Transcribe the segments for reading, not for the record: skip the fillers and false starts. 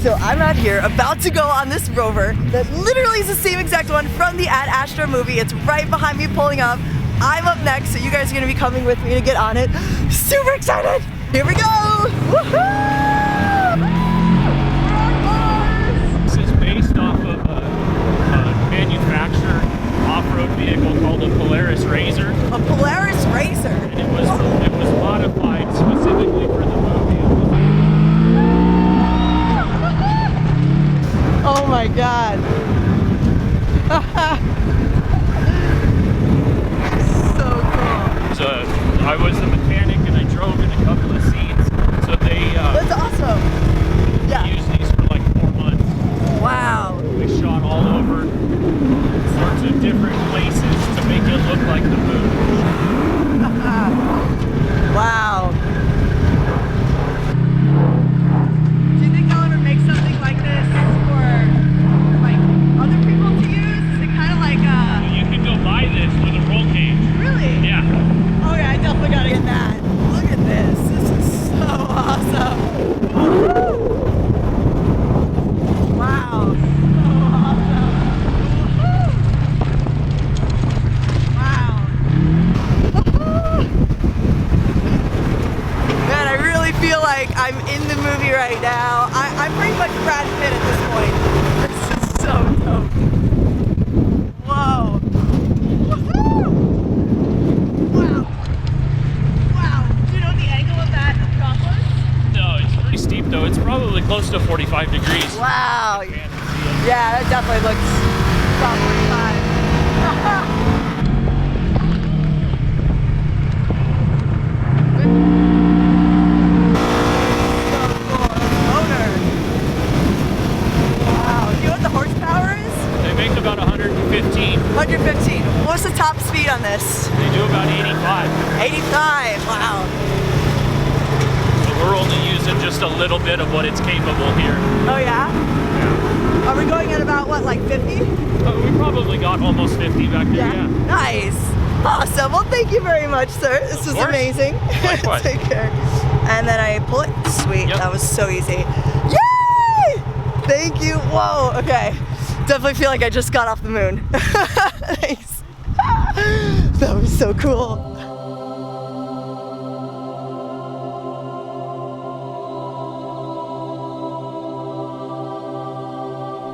So I'm out here about to go on this rover that literally is the same exact one from the Ad Astra movie. It's right behind me pulling up. I'm up next, so you guys are gonna be coming with me to get on it. Super excited! Here we go! Woohoo! This is based off of a manufactured off-road vehicle called a Polaris Razor. A Polaris Razor? And it was modified specifically for the movie. Oh my god. So cool. So I was the mechanic and I drove in a couple of seats. So they That's awesome. Yeah. used these for like 4 months. Wow. We shot all over sorts of different places to make it look like the moon. Wow. Do you think they'll ever make something like this for like other people to use? Is it kind of like You can go buy this with a roll cage. Really? Yeah. Oh yeah, I definitely gotta get that. Look at this. This is so awesome. Woo-hoo! Wow. So awesome. Woo-hoo! Wow. Woo-hoo! Man, I really feel like I'm in the movie right now. I'm pretty much Brad Pitt at this point. This is so dope. Whoa. Woohoo! Wow. Wow. Do you know the angle of that drop was? No, it's pretty steep though. It's probably close to 45 degrees. Wow. Man, see it. Yeah, that definitely looks about 45. So cool. Motor. Wow. Do you know what the horsepower is? They make about 115. 115. What's the top speed on this? They do about 85. 85. Wow. So we're only using just a little bit of what it's capable here. Oh yeah? Are we going at about what, like 50? We probably got almost 50 back there, yeah. Nice. Awesome. Well, thank you very much, sir. This was course. amazing. Likewise. Take care. And then I pull it. Sweet. Yep. That was so easy. Yay! Thank you. Whoa. Okay. Definitely feel like I just got off the moon. Thanks. That was so cool.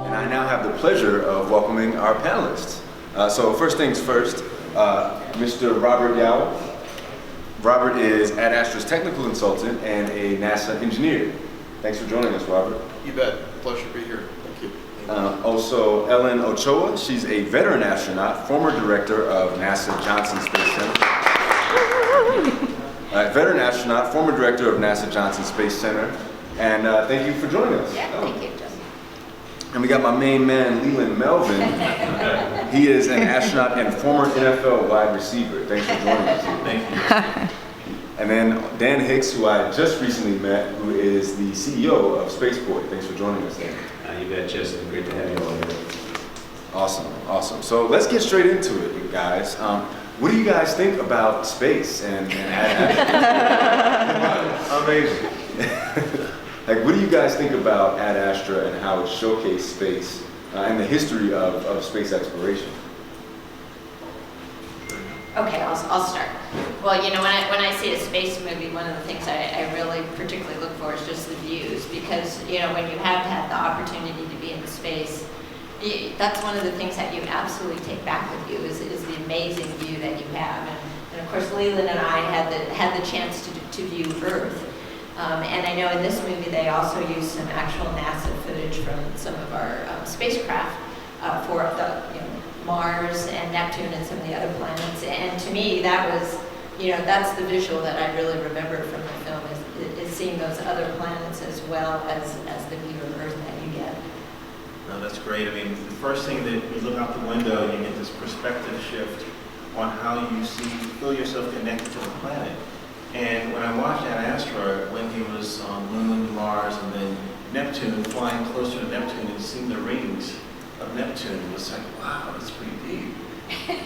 And I now have the pleasure of welcoming our panelists. So first things first, Mr. Robert Yao. Robert is Ad Astra's technical consultant and a NASA engineer. Thanks for joining us, Robert. You bet. Pleasure to be here. Thank you. Also, Ellen Ochoa. She's a veteran astronaut, former director of NASA Johnson Space Center. Veteran astronaut, former director of NASA Johnson Space Center. And thank you for joining us. Yeah, thank you, Justin. And we got my main man, Leland Melvin. He is an astronaut and former NFL wide receiver. Thanks for joining us. Thank you. And then Dan Hicks, who I just recently met, who is the CEO of Spaceport. Thanks for joining us, Dan. You bet, Justin. Great to have you all here. Awesome, awesome. So let's get straight into it, you guys. What do you guys think about space and Ad Astra? Amazing. Like, what do you guys think about Ad Astra and how it showcased space and the history of space exploration? Okay, I'll start. Well, you know, when I see a space movie, one of the things I really particularly look for is just the views, because, you know, when you have had the opportunity to be in space, that's one of the things that you absolutely take back with you is the amazing view that you have. And of course, Leland and I had the chance to view Earth. And I know in this movie they also used some actual NASA footage from some of our spacecraft for the, you know, Mars and Neptune and some of the other planets. And to me, that was, you know, that's the visual that I really remember from the film is seeing those other planets as well as the view of Earth that you get. No, that's great. I mean, the first thing that you look out the window, you get this perspective shift on how you feel yourself connected to the planet. And when I watched Ad Astra, when he was on Moon, Mars, and then Neptune, flying closer to Neptune and seeing the rings of Neptune, it was like, wow, that's pretty deep.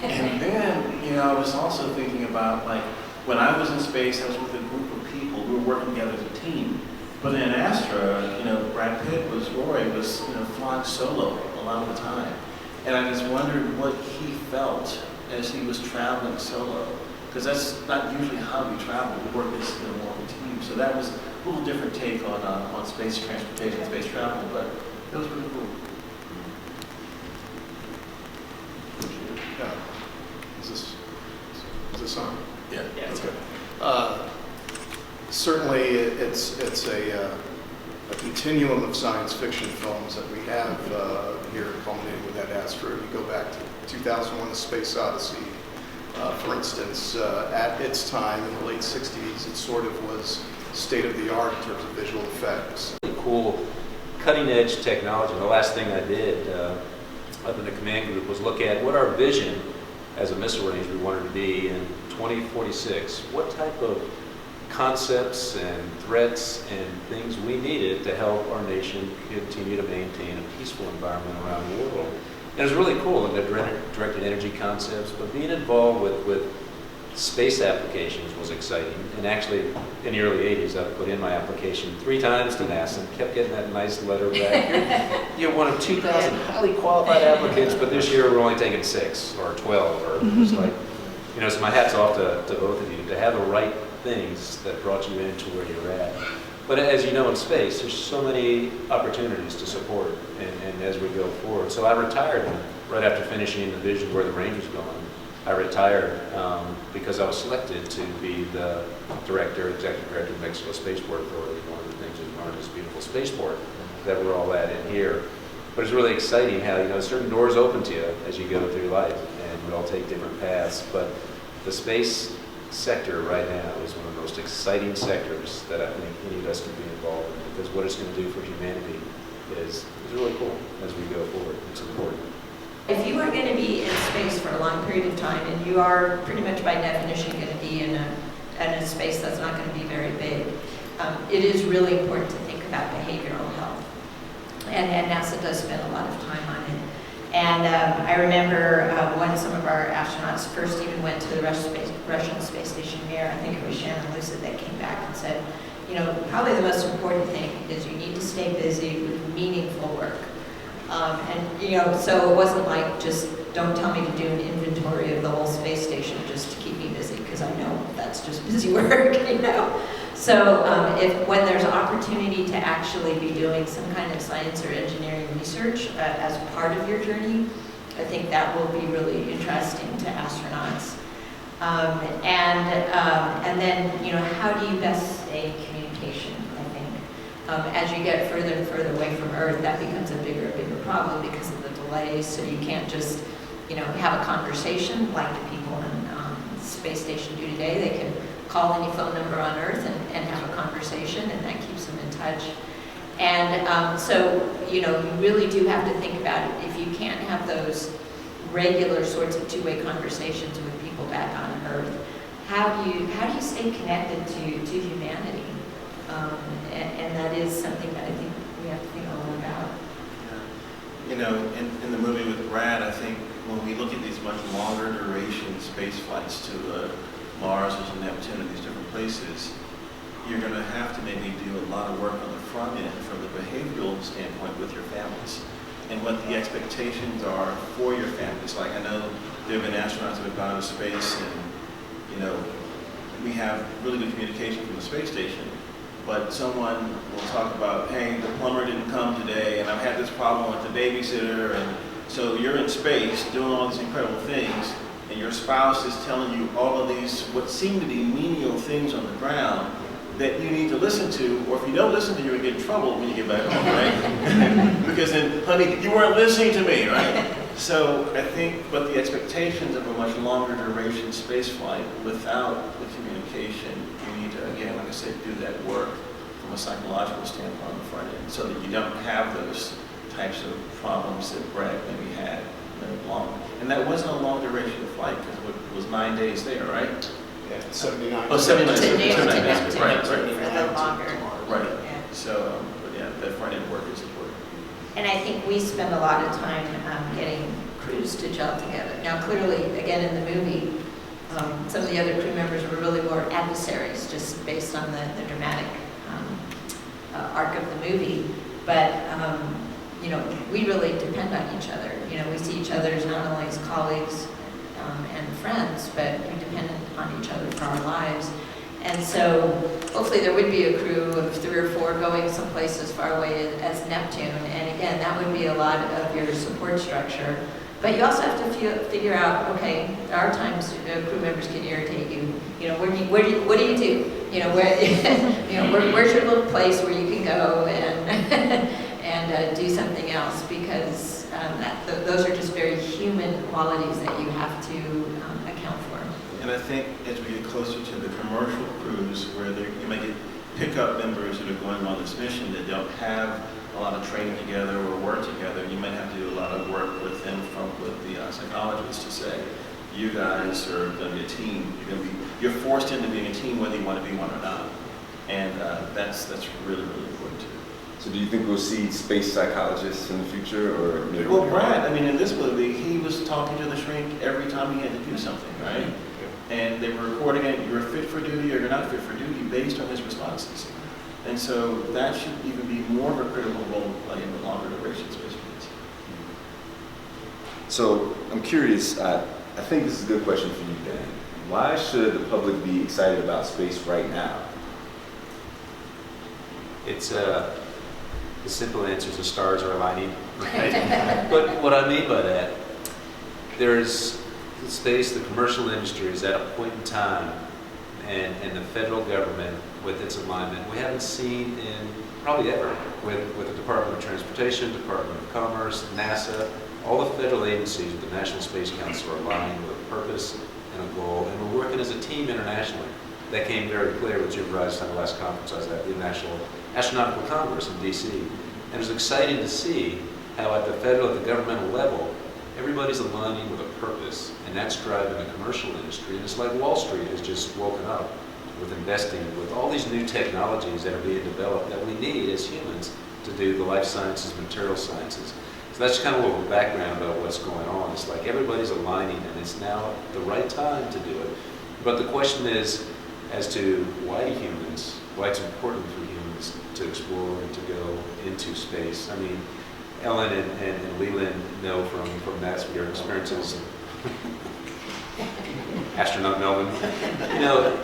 And then, you know, I was also thinking about, like, when I was in space, I was with a group of people. We were working together as a team. But in Ad Astra, Brad Pitt Roy was, flying solo a lot of the time. And I just wondered what he felt as he was traveling solo. Because that's not usually how we travel. We work as more of a team. So that was a little different take on space transportation, space travel, but it was pretty cool. Yeah. Is this on? Yeah. Yeah. Okay. Certainly, it's a continuum of science fiction films that we have here, culminating with Ad Astra. You go back to 2001: The Space Odyssey. For instance, at its time in the late 60s, it sort of was state of the art in terms of visual effects. Really cool, cutting edge technology. The last thing I did up in the command group was look at what our vision as a missile range we wanted to be in 2046. What type of concepts and threats and things we needed to help our nation continue to maintain a peaceful environment around the world. And it was really cool, the directed energy concepts, but being involved with space applications was exciting. And actually, in the early 80s, I put in my application 3 times to NASA and kept getting that nice letter back. You're one of 2,000 highly qualified applicants, but this year we're only taking 6 or 12. Or it's like, so my hat's off to both of you to have the right things that brought you into where you're at. But as you know, in space, there's so many opportunities to support and as we go forward. So I retired right after finishing the vision where the range was going. I retired because I was selected to be the executive director of Mexico Spaceport Authority. One of the things is run this beautiful spaceport that we're all at in here. But it's really exciting how, certain doors open to you as you go through life, and we all take different paths. But the space sector right now is one of the most exciting sectors that I think any of us can be involved in, because what it's going to do for humanity is really cool as we go forward. It's important. If you are going to be in space for a long period of time, and you are pretty much by definition going to be in a space that's not going to be very big, it is really important to think about behavioral health. And NASA does spend a lot of time on it. And I remember when some of our astronauts first even went to the Russian space station here, I think it was Shannon Lucid that came back and said, probably the most important thing is you need to stay busy with meaningful work. So it wasn't like just don't tell me to do an inventory of the whole space station just to keep me busy, because I know that's just busy work, So when there's opportunity to actually be doing some kind of science or engineering research as part of your journey, I think that will be really interesting to astronauts. And then, how do you best stay in communication, I think. As you get further and further away from Earth, that becomes a bigger problem because of the delays, so you can't just, have a conversation like the people on the space station do today. They can call any phone number on Earth and have a conversation, and that keeps them in touch. And so, you really do have to think about it. If you can't have those regular sorts of two-way conversations with people back on Earth, how do you stay connected to humanity? And that is something that I think we have to think a lot about. Yeah. In the movie with Brad, I think when we look at these much longer duration space flights to Mars or to Neptune and these different places, you're going to have to maybe do a lot of work on the front end from the behavioral standpoint with your families and what the expectations are for your families. Like, I know there have been astronauts that have gone to space and, we have really good communication from the space station, but someone will talk about, hey, the plumber didn't come today and I've had this problem with the babysitter, and so you're in space doing all these incredible things, and your spouse is telling you all of these, what seem to be menial things on the ground that you need to listen to, or if you don't listen to, you're gonna get in trouble when you get back home, right? Because then, honey, you weren't listening to me, right? So I think, but the expectations of a much longer duration space flight without the communication, you need to, again, like I said, do that work from a psychological standpoint on the front end, so that you don't have those types of problems that Brad maybe had long. And that wasn't a long duration flight, because it was 9 days there, right? Yeah, 79. Oh, 79 days. To Right. for the longer. Right. Yeah. So, but yeah, that front end work is important. And I think we spend a lot of time getting crews to gel together. Now, clearly, again, in the movie, some of the other crew members were really more adversaries, just based on the dramatic arc of the movie. But you know, we really depend on each other. You know, we see each other as not only as colleagues and friends, but we depend on each other for our lives. And so hopefully there would be a crew of 3 or 4 going someplace as far away as Neptune. And again, that would be a lot of your support structure. But you also have to figure out, okay, there are times crew members can irritate you. You know, what do you do? You know, where's your little place where you can go and do something else? Because those are just very human qualities that you have to account for. And I think as we get closer to the commercial cruise, where you might get pickup members that are going on this mission that don't have a lot of training together or work together, you might have to do a lot of work with them, with the psychologists, to say, you guys are going to be a team. You're forced into being a team whether you want to be one or not. And that's really, really important too. So do you think we'll see space psychologists in the future, or maybe? Well, Brad, I mean, in this movie, he was talking to the shrink every time he had to do something, right? And they were recording it, you're fit for duty or you're not fit for duty, based on his responses. And so that should even be more of a critical role to play in the longer duration space missions. So I'm curious, I think this is a good question for you, Dan. Why should the public be excited about space right now? It's the simple answer is the stars are aligning. Right? But what I mean by that, there's the space, the commercial industry is at a point in time, and the federal government with its alignment, we haven't seen in probably ever with the Department of Transportation, Department of Commerce, NASA, all the federal agencies with the National Space Council are aligned with a purpose and a goal, and we're working as a team internationally. That came very clear with Jim Rice at the last conference I was at, the National Astronautical Congress in DC. And it was exciting to see how at the federal, at the governmental level, everybody's aligning with a purpose, and that's driving the commercial industry. And it's like Wall Street has just woken up with investing with all these new technologies that are being developed that we need as humans to do the life sciences, material sciences. So that's kind of a little background about what's going on. It's like everybody's aligning, and it's now the right time to do it. But the question is as to why it's important for humans to explore and to go into space. I mean, Ellen and Leland know from their experiences. Astronaut Melvin. You know,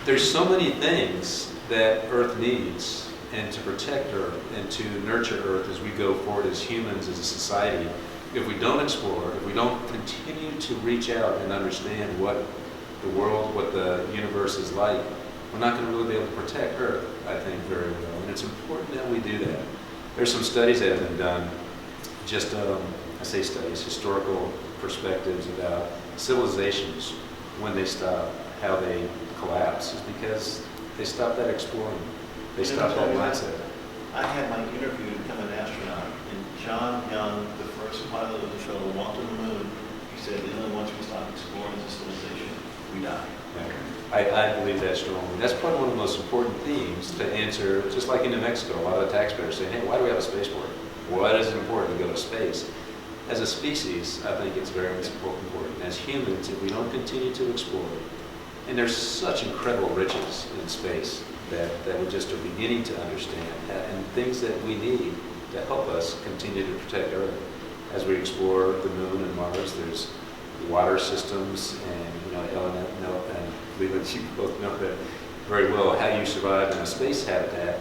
there's so many things that Earth needs, and to protect Earth and to nurture Earth as we go forward as humans, as a society. If we don't explore, if we don't continue to reach out and understand what the world, what the universe is like, we're not going to really be able to protect Earth, I think, very well. And it's important that we do that. There's some studies that have been done, just, I say studies, historical perspectives about civilizations, when they stop, how they collapse, is because they stop that exploring. They stop that mindset. I had my interview to become an astronaut, and John Young, the first pilot of the shuttle, walked on the moon. He said, once we stop exploring as a civilization, we die. Yeah. I believe that strongly. That's probably one of the most important themes to answer, just like in New Mexico, a lot of the taxpayers say, hey, why do we have a spaceport? Why is it important to go to space? As a species, I think it's very important. As humans, if we don't continue to explore, and there's such incredible riches in space that we just are beginning to understand, and things that we need to help us continue to protect Earth. As we explore the moon and Mars, there's water systems, and Ellen and Leland, you both know that very well, how you survive in a space habitat.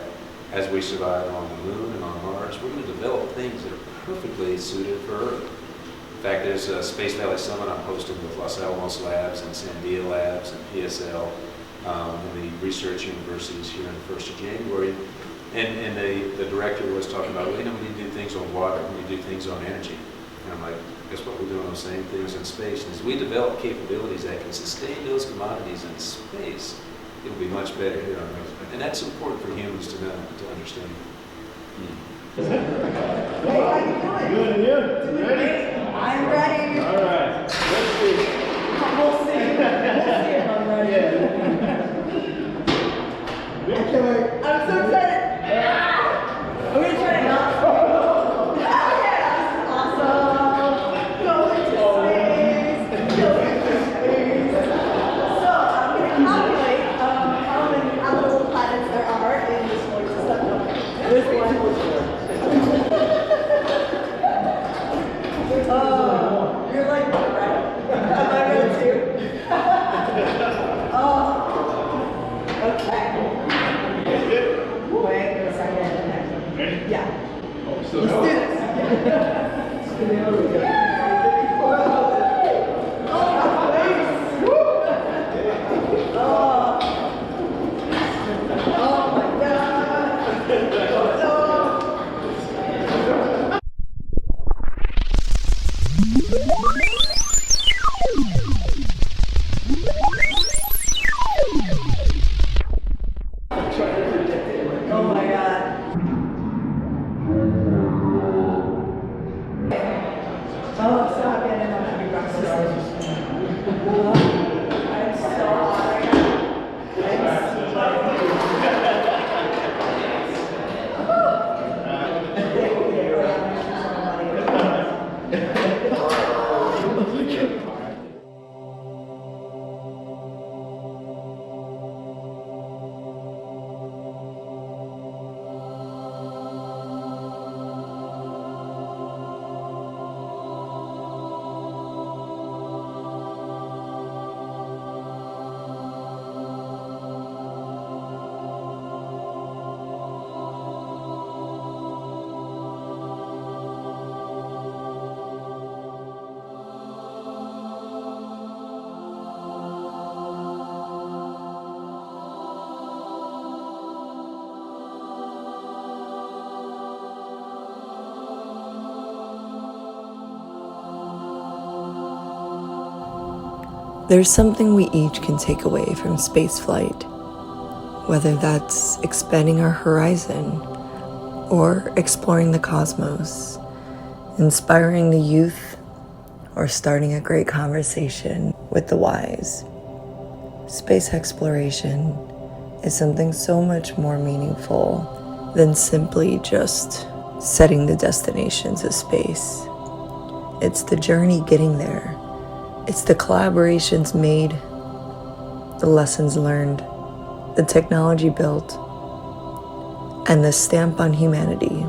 As we survive on the moon and on Mars, we're going to develop things that are perfectly suited for Earth. In fact, there's a Space Valley Summit I'm hosting with Los Alamos Labs and Sandia Labs and PSL and the research universities here on the 1st of January. And the director was talking about, we need to do things on water, we need to do things on energy. And I'm like, guess what, we're doing those same things in space. And as we develop capabilities that can sustain those commodities in space, it'll be much better here on Earth. And that's important for humans to know, to understand. Hey, how you doing? Good, you ready? I'm ready. All right, let's see. We'll see. We'll see if I'm ready. I can't wait. I'm so excited. I'm going to try it out. Yeah, awesome. Go into space. Go into space. So I'm going to calculate how many habitable planets there are in the There's something we each can take away from spaceflight, whether that's expanding our horizon or exploring the cosmos, inspiring the youth, or starting a great conversation with the wise. Space exploration is something so much more meaningful than simply just setting the destinations of space. It's the journey getting there. It's the collaborations made, the lessons learned, the technology built, and the stamp on humanity.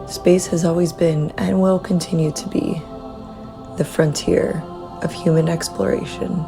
Space has always been and will continue to be the frontier of human exploration.